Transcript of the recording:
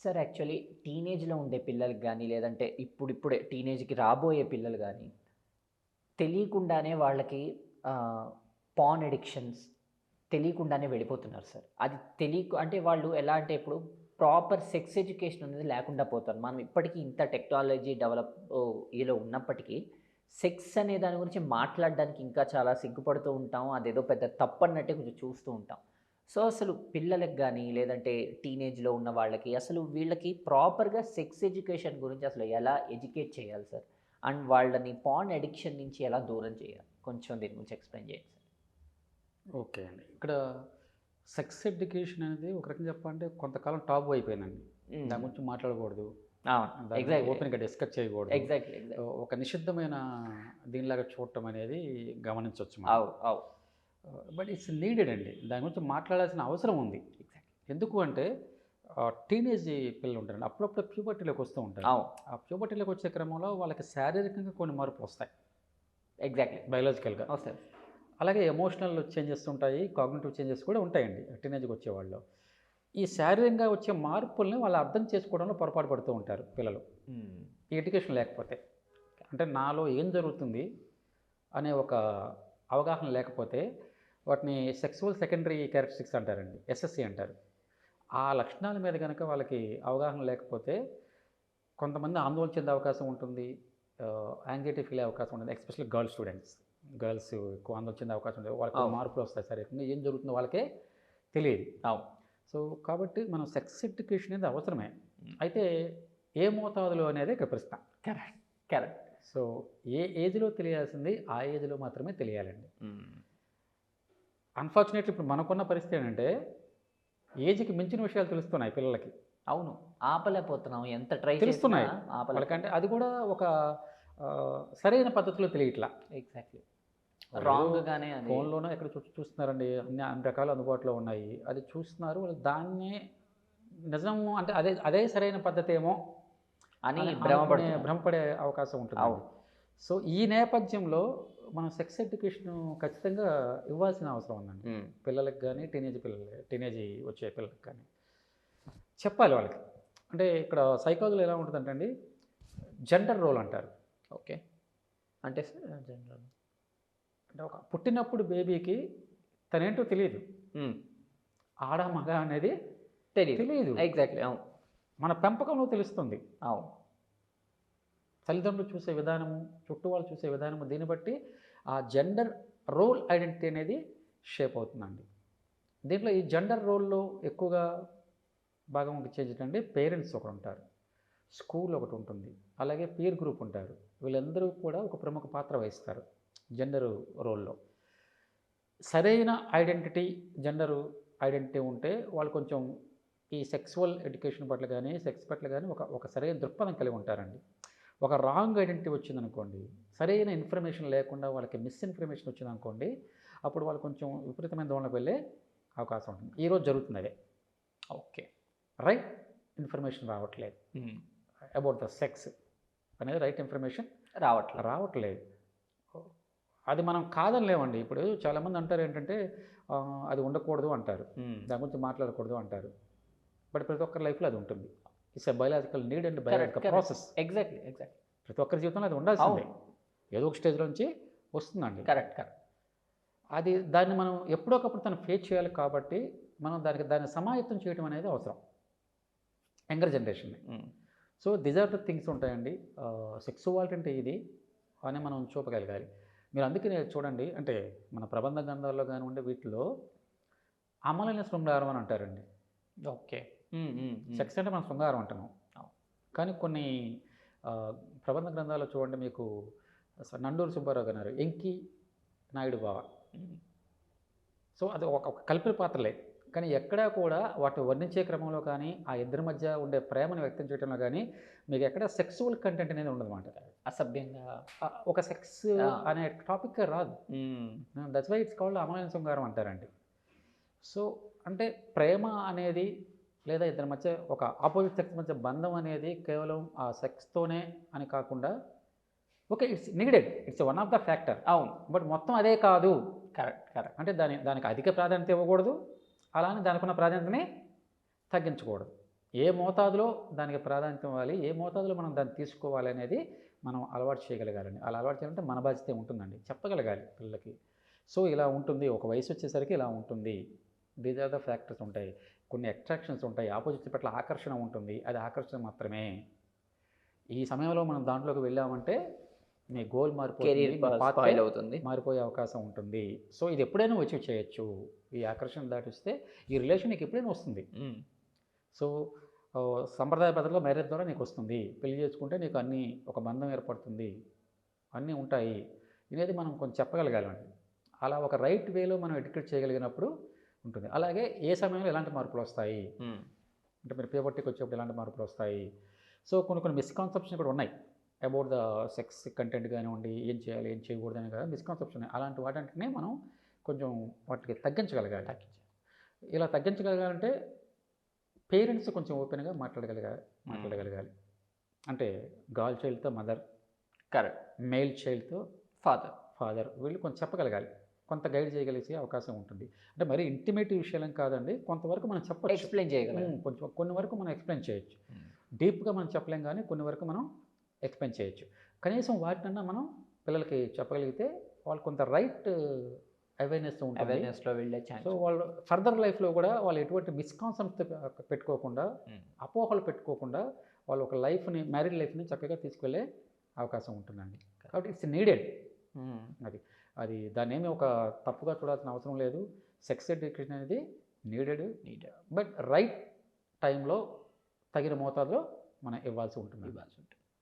Sir actually టీనేజ్‌లో ఉండే పిల్లలకి గానీ, లేదంటే ఇప్పుడిప్పుడే టీనేజ్‌కి రాబోయే పిల్లలు గానీ, తెలియకుండానే వాళ్ళకి ఆహ్, పార్న్ అడిక్షన్స్ తెలియకుండానే వెళ్ళిపోతున్నారు సార్. అది అంటే వాళ్ళు ఎలా అంటే ఇప్పుడు ప్రాపర్ సెక్స్ ఎడ్యుకేషన్ అనేది లేకుండా పోతారు. మనం ఇప్పటికి ఇంత టెక్నాలజీ డెవలప్ ఇలో ఉన్నప్పటికీ, సెక్స్ అనే దాని గురించి మాట్లాడడానికి ఇంకా చాలా సిగ్గుపడుతూ ఉంటాం. అదేదో పెద్ద తప్పన్నట్టే కొంచెం చూస్తూ ఉంటాం. సో, అసలు పిల్లలకి గానీ, లేదంటే టీనేజ్‌లో ఉన్న వాళ్ళకి అసలు వీళ్ళకి ప్రాపర్‌గా సెక్స్ ఎడ్యుకేషన్ గురించి అసలు ఎలా ఎడ్యుకేట్ చేయాలి సార్? అండ్ వాళ్ళని పార్న్ అడిక్షన్ నుంచి ఎలా దూరం చేయాలి? కొంచెం దీని గురించి ఎక్స్‌ప్లెయిన్ చేయండి సార్. ఓకే అండి. ఇక్కడ సెక్స్ ఎడ్యుకేషన్ అనేది ఒక రకంగా చెప్పాలంటే కొంతకాలం టాబూ అయిపోయిందండి. హ్మ్. దాని గురించి మాట్లాడకూడదు. అవును. దాని గురించి ఎగ్జాక్ట్‌లీ. ఓపెన్‌గా డిస్కస్ చేయకూడదు. ఎగ్జాక్ట్‌లీ. ఒక నిషిద్ధమైన దీనిలాగా చూడటం అనేది గమనించొచ్చు మనం. అవు. బట్ ఇట్స్ నీడెడ్ అండి. దాని గురించి మాట్లాడాల్సిన అవసరం ఉంది. ఎగ్జాక్ట్‌లీ. ఎందుకు అంటే టీనేజ్ పిల్లలు ఉంటారండి. అప్పుడప్పుడు ప్యూబర్టీలోకి వస్తూ ఉంటారు. అవును. ఆ ప్యూబర్టీలోకి వచ్చే క్రమంలో వాళ్ళకి శారీరకంగా కొన్ని మార్పులొస్తాయి. ఎగ్జాక్ట్‌లీ. బయోలాజికల్‌గా. వస్తది. అలాగే ఎమోషనల్ చేంజెస్ ఉంటాయి. కాగ్నిటివ్ చేంజెస్ కూడా ఉంటాయండి టీనేజ్‌కి వచ్చేవాళ్ళు. ఈ శారీరకంగా వచ్చే మార్పుల్ని వాళ్ళు అర్థం చేసుకోవడంలో పొరపాటు పడుతూ ఉంటారు పిల్లలు. హ్మ్. ఈ ఎడ్యుకేషన్ లేకపోతే. అంటే నాలో ఏం జరుగుతుంది అనే ఒక అవగాహన లేకపోతే వాటిని సెక్సువల్ సెకండరీ క్యారెక్టరిస్టిక్స్ అంటారండి. ఎస్ఎస్‌సి అంటారు. ఆ లక్షణాల మీద గనక వాళ్ళకి అవగాహన లేకపోతే కొంతమంది ఆందోళన చెందే అవకాశం ఉంటుంది. యాంగ్జైటీ ఫీల్ అయ్యే అవకాశం ఉంటుంది. Especially girl students. గర్ల్స్ ఎక్కువ ఆందోళన చెందే అవకాశం ఉంటుంది. వాళ్ళకి అవును. మార్పులు వస్తాయి శరీరంగా. ఏం జరుగుతుందో వాళ్ళకే తెలియదు. అవును. సో, కాబట్టి మనం సెక్స్ ఎడ్యుకేషన్ అనేది అవసరమే. హ్మ్. అయితే ఏ మోతాదులో అనేది ఇక్కడ ప్రశ్న. కరెక్ట్. కరెక్ట్. సో, ఏ ఏజ్‌లో తెలియాల్సింది ఆ ఏజ్‌లో మాత్రమే తెలియాలండి. హ్మ్. అన్‌ఫార్చునేట్‌లీ ఇప్పుడు మనకున్న పరిస్థితి ఏంటంటే ఏజ్‌కి మించిన విషయాలు తెలుస్తున్నాయి పిల్లలకి. అవును. ఆపలేకపోతున్నాం. ఎంత ట్రై చేసినా తెలుస్తున్నాయి. ఆపలేకపోతున్నాం. వాళ్ళకంటే అది కూడా ఒక సరైన పద్ధతిలో తెలియట్లా. ఎగ్జాక్ట్‌లీ. ఏదో రాంగ్‌గానే అది ఫోన్‌లోనో ఎక్కడో చూస్తున్నారండి. అన్ని రకాలు అందుబాటులో ఉన్నాయి. అది చూస్తున్నారు. వాళ్ళు దాన్నే నిజము అంటే అదే అదే సరైన పద్ధతేమో అని అని అనుకునే భ్రమపడుతున్నారు. భ్రమపడే అవకాశం ఉంటుందండి. అవును. సో, ఈ నేపథ్యంలో మనం సెక్స్ ఎడ్యుకేషను ఖచ్చితంగా ఇవ్వాల్సిన అవసరం ఉందండి. హ్మ్. పిల్లలకి గానీ, టీనేజ్ వచ్చే పిల్లలకి కానీ. చెప్పాలి వాళ్ళకి. అంటే ఇక్కడ సైకాలజీలో ఎలా ఉంటుందంటే అండి, జెండర్ రోల్ అంటారు. ఓకే. అంటే సార్ జనరల్ అంటే ఒక పుట్టినప్పుడు బేబీకి తనేంటో తెలీదు. హ్మ్. ఆడ, మగ అనేది తెలీదు. తెలీదు. ఎగ్జాక్ట్‌లీ. అవును. మన పెంపకంలో తెలుస్తుంది. అవును. తల్లిదండ్రులు చూసే విధానము, చుట్టూ వాళ్ళు చూసే విధానము దీన్ని బట్టి ఆ జెండర్ రోల్ ఐడెంటిటీ అనేది షేప్ అవుతుందండి. దీంట్లో ఈ జెండర్ రోల్‌లో ఎక్కువగా భాగం ఇచ్చేటంటే పేరెంట్స్ ఒకరుంటారు. స్కూల్ ఒకటుంటుంది. అలాగే పీర్ గ్రూప్ ఉంటారు. వీళ్ళందరూ కూడా ఒక ప్రముఖ పాత్ర వహిస్తారు జెండరు రోల్‌లో. సరైన జెండరు ఐడెంటిటీ ఉంటే వాళ్ళు కొంచెం ఈ సెక్సువల్ ఎడ్యుకేషన్ పట్ల గానీ, సెక్స్ పట్ల గానీ ఒక సరైన దృక్పథం కలిగి ఉంటారండి. ఒక రాంగ్ ఐడెంటిటీ వచ్చిందనుకోండి, సరైన ఇన్ఫర్మేషన్ లేకుండా వాళ్ళకి మిస్‌ఇన్ఫర్మేషన్ వచ్చిందనుకోండి, అప్పుడు వాళ్ళు కొంచెం విపరీతమైన దోవలోకి వెళ్ళే అవకాశం ఉంటుంది. ఈరోజు జరుగుతుంది అదే. ఓకే. రైట్ ఇన్ఫర్మేషన్ రావట్లేదు. హ్మ్. అబౌట్ ద సెక్స్ అనేది రైట్ ఇన్ఫర్మేషన్ రావట్లేదు. రావట్లేదు. అది మనం కాదనలేమండి. ఇప్పుడు చాలామంది అంటారు ఏంటంటే అది ఉండకూడదు అంటారు. హ్మ్. దాని గురించి మాట్లాడకూడదు అంటారు. బట్ ప్రతి ఒక్కరి లైఫ్‌లో అది ఉంటుంది. It's a biological need and correct. Biological correct. Process. Exactly. ప్రతి ఒక్కరి జీవితంలో అది ఉండాల్సిందే. అవును. ఏదో ఒక స్టేజ్‌లో నుంచి వస్తుందండి. కరెక్ట్. దాన్ని మనం ఎప్పుడోకప్పుడు ఫేస్ చేయాలి కాబట్టి, మనం దాన్ని సమాయత్తం చేయడం అనేది అవసరం. యంగర్ జనరేషన్‌ని. Hmm. So, these are the things ఉంటాయండి. సెక్సువాలిటీ అంటే ఇది అని మనం చూపగలగాలి. మీరు అందుకనే చూడండి అంటే మన ప్రబంధ గ్రంథాల్లో కానివ్వండి వీటిలో అమలైన శృంగారం అని అంటారండి. ఓకే. హ్మ్. హ్మ్. హ్మ్. సెక్స్ అంటే మనం శృంగారం అంటున్నాం. అవును. కానీ కొన్ని ఆహ్, ప్రబంధ గ్రంథాల్లో చూడండి మీకు నండూరి సుబ్బారావు గారు 'ఎంకి నాయుడు బావ'. హ్మ్. సో, అది ఒక కల్పిత పాత్రలే. కానీ ఎక్కడా కూడా వాటిని వర్ణించే క్రమంలో కానీ, ఆ ఇద్దరి మధ్య ఉండే ప్రేమను వ్యక్తం చేయడంలో గానీ, మీకు ఎక్కడ సెక్సువల్ కంటెంట్ అనేది ఉండదన్నమాట. అసభ్యంగా ఒక సెక్స్ ఆ! అనే టాపిక్కే రాదు. హ్మ్. దట్స్ వై ఇట్స్ కాల్డ్ అమలైన శృంగారం అంటారండి. సో, అంటే ప్రేమ అనేది లేదా ఇద్దరి మధ్య ఒక ఆపోజిట్ సెక్స్ మధ్య బంధం అనేది కేవలం ఆ సెక్స్‌తోనే అని కాకుండా okay. It's needed. It's one of the factor. అవును. బట్ మొత్తం అదే కాదు. కరెక్ట్. అంటే దానికి అధిక ప్రాధాన్యత ఇవ్వకూడదు. అలానే దానికున్న ప్రాధాన్యతని తగ్గించకూడదు. ఏ మోతాదులో దానికి ప్రాధాన్యత ఇవ్వాలి, ఏ మోతాదులో మనం దాన్ని తీసుకోవాలి అనేది మనం అలవాటు చేయగలగాలండి. అలా అలవాటు చేయాలంటే మన బాధ్యత ఉంటుందండి, చెప్పగలగాలి పిల్లలకి. సో ఇలా ఉంటుంది, ఒక వయసు వచ్చేసరికి ఇలా ఉంటుంది, దీస్ ఆర్ ద ఫ్యాక్టర్స్ ఉంటాయి, కొన్ని అట్రాక్షన్స్ ఉంటాయి, ఆపోజిట్ పట్ల ఆకర్షణ ఉంటుంది, అది ఆకర్షణ మాత్రమే. ఈ సమయంలో మనం దాంట్లోకి వెళ్ళామంటే మీ గోల్ మారిపోతుంది, కెరీర్ మీ path స్పాయిల్ అవుతుంది. మారిపోయే అవకాశం ఉంటుంది. సో ఇది ఎప్పుడైనా అచీవ్ చేయొచ్చు. ఈ ఆకర్షణ దాటిస్తే ఈ రిలేషన్ నీకు ఎప్పుడైనా వస్తుంది. సో సంప్రదాయ పద్ధతిలో మ్యారేజ్ ద్వారా నీకు వస్తుంది, పెళ్లి చేసుకుంటే నీకు అన్నీ ఒక బంధం ఏర్పడుతుంది, అన్నీ ఉంటాయి అనేది మనం కొంచెం చెప్పగలగాలండి. అలా ఒక రైట్ వేలో మనం ఎడ్యుకేట్ చేయగలిగినప్పుడు ఉంటుంది. అలాగే ఏ సమయంలో ఎలాంటి మార్పులు వస్తాయి అంటే మీరు పేపర్టీకి వచ్చేప్పుడు ఎలాంటి మార్పులు వస్తాయి. సో కొన్ని మిస్కాన్సెప్షన్ కూడా ఉన్నాయి అబౌట్ ద సెక్స్ కంటెంట్ కానివ్వండి, ఏం చేయాలి ఏం చేయకూడదు అని కదా మిస్కాన్సెప్షన్. అలాంటి వాటిని మనం కొంచెం వాటికి తగ్గించగలగాలి. ఇలా తగ్గించగలగాలంటే పేరెంట్స్ కొంచెం ఓపెన్గా మాట్లాడగలగాలి. అంటే గర్ల్ చైల్డ్తో మదర్, కరెక్ట్, మేల్ చైల్డ్తో ఫాదర్ వీళ్ళు కొంచెం చెప్పగలగాలి, కొంత గైడ్ చేయగలిగే అవకాశం ఉంటుంది. అంటే మరి ఇంటిమేట్ విషయాలేం కాదండి, కొంతవరకు మనం చెప్పచ్చు, ఎక్స్ప్లెయిన్ చేయగలం. కొంచెం కొన్ని వరకు మనం ఎక్స్ప్లెయిన్ చేయొచ్చు. డీప్గా మనం చెప్పలేం కానీ కొన్ని వరకు మనం ఎక్స్ప్లెయిన్ చేయొచ్చు. కనీసం వాటినన్నా మనం పిల్లలకి చెప్పగలిగితే వాళ్ళు కొంత రైట్ అవేర్నెస్లో ఉంటుంది. అవేర్నెస్లో వెళ్ళే ఛాన్స్. సో వాళ్ళు ఫర్దర్ లైఫ్లో కూడా వాళ్ళు ఎటువంటి మిస్కాన్సెప్ట్ పెట్టుకోకుండా, అపోహలు పెట్టుకోకుండా వాళ్ళు ఒక మ్యారీడ్ లైఫ్ని చక్కగా తీసుకెళ్లే అవకాశం ఉంటుందండి. కాబట్టి ఇట్స్ నీడెడ్. అది దాన్ని ఏమి ఒక తప్పుగా చూడాల్సిన అవసరం లేదు. సెక్స్ ఎడ్యుకేషన్ అనేది నీడెడ్, బట్ రైట్ టైంలో తగిన మోతాదులో మనం ఇవ్వాల్సి ఉంటుంది.